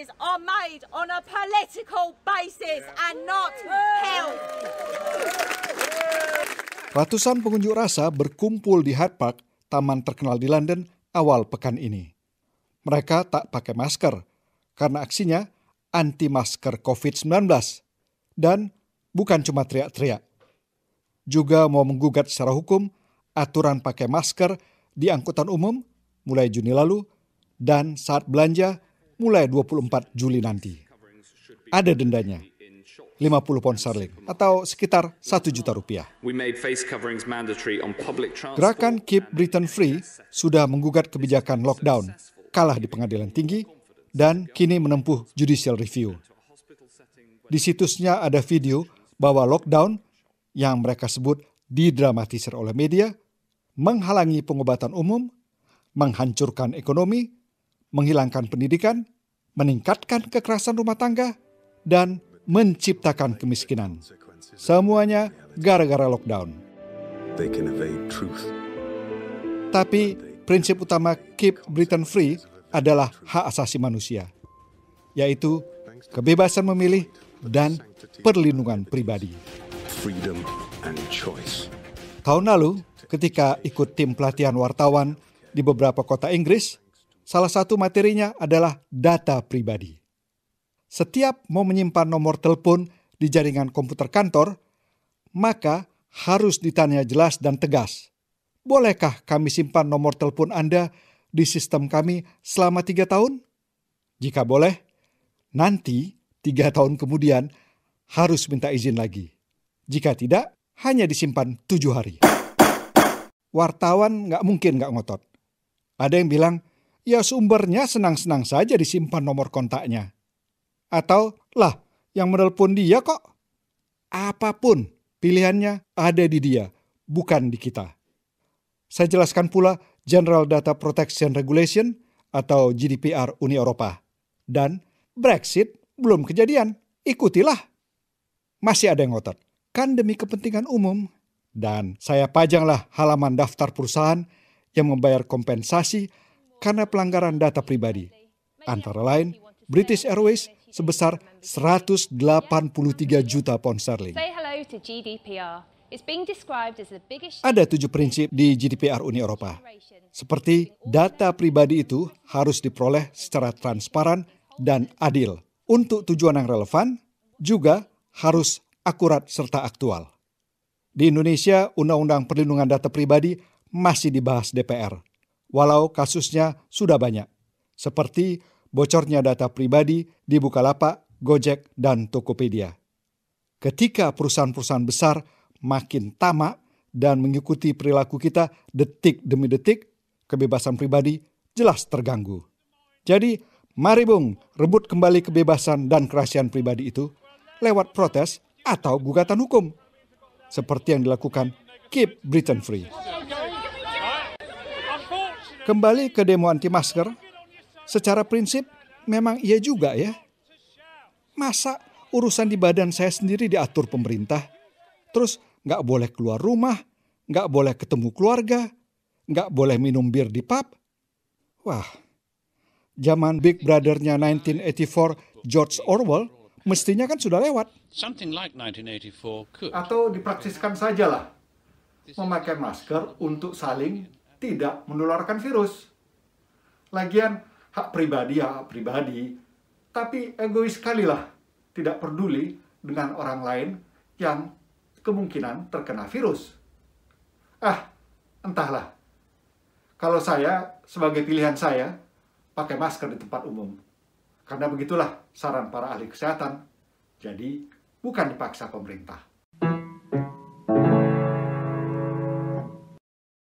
policies are made on a political basis and not health. Ratusan pengunjuk rasa berkumpul di Hyde Park, taman terkenal di London, awal pekan ini. Mereka tak pakai masker karena aksinya anti masker COVID-19 dan bukan cuma teriak-teriak. Juga mau menggugat secara hukum aturan pakai masker di angkutan umum mulai Juni lalu dan saat belanja mulai 24 Juli nanti. Ada dendanya. 50 pound sterling atau sekitar 1 juta rupiah. Gerakan Keep Britain Free sudah menggugat kebijakan lockdown, kalah di pengadilan tinggi, dan kini menempuh judicial review. Di situsnya ada video bahwa lockdown yang mereka sebut didramatisir oleh media, menghalangi pengobatan umum, menghancurkan ekonomi, menghilangkan pendidikan, meningkatkan kekerasan rumah tangga, dan menciptakan kemiskinan. Semuanya gara-gara lockdown. Tapi prinsip utama Keep Britain Free adalah hak asasi manusia, yaitu kebebasan memilih dan perlindungan pribadi. Tahun lalu, ketika ikut tim pelatihan wartawan di beberapa kota Inggris, salah satu materinya adalah data pribadi. Setiap mau menyimpan nomor telepon di jaringan komputer kantor, maka harus ditanya jelas dan tegas. Bolehkah kami simpan nomor telepon Anda di sistem kami selama 3 tahun? Jika boleh, nanti 3 tahun kemudian harus minta izin lagi. Jika tidak, hanya disimpan 7 hari. Wartawan nggak mungkin nggak ngotot. Ada yang bilang, ya sumbernya senang-senang saja disimpan nomor kontaknya. Atau, lah, yang menelpon dia kok. Apapun pilihannya ada di dia, bukan di kita. Saya jelaskan pula General Data Protection Regulation atau GDPR Uni Eropa. Dan Brexit belum kejadian, ikutilah. Masih ada yang ngotot. Kan demi kepentingan umum. Dan saya pajanglah halaman daftar perusahaan yang membayar kompensasi karena pelanggaran data pribadi. Antara lain, British Airways sebesar 183 juta pound sterling. Ada 7 prinsip di GDPR Uni Eropa. Seperti data pribadi itu harus diperoleh secara transparan dan adil. Untuk tujuan yang relevan, juga harus akurat serta aktual. Di Indonesia, Undang-Undang Perlindungan Data Pribadi masih dibahas DPR. Walau kasusnya sudah banyak. Seperti bocornya data pribadi di Bukalapak, Gojek, dan Tokopedia. Ketika perusahaan-perusahaan besar makin tamak dan mengikuti perilaku kita detik demi detik, kebebasan pribadi jelas terganggu. Jadi, mari Bung, rebut kembali kebebasan dan kerahasiaan pribadi itu lewat protes atau gugatan hukum. Seperti yang dilakukan Keep Britain Free. Kembali ke demo anti-masker, secara prinsip memang iya juga ya. Masa urusan di badan saya sendiri diatur pemerintah? Terus nggak boleh keluar rumah, nggak boleh ketemu keluarga, nggak boleh minum bir di pub? Wah, zaman Big Brother-nya 1984 George Orwell mestinya kan sudah lewat. Atau dipraksiskan sajalah memakai masker untuk saling tidak menularkan virus. Lagian hak pribadi ya hak pribadi, tapi egois sekali lah tidak peduli dengan orang lain yang kemungkinan terkena virus. Entahlah. Kalau saya, sebagai pilihan saya, pakai masker di tempat umum. Karena begitulah saran para ahli kesehatan. Jadi, bukan dipaksa pemerintah.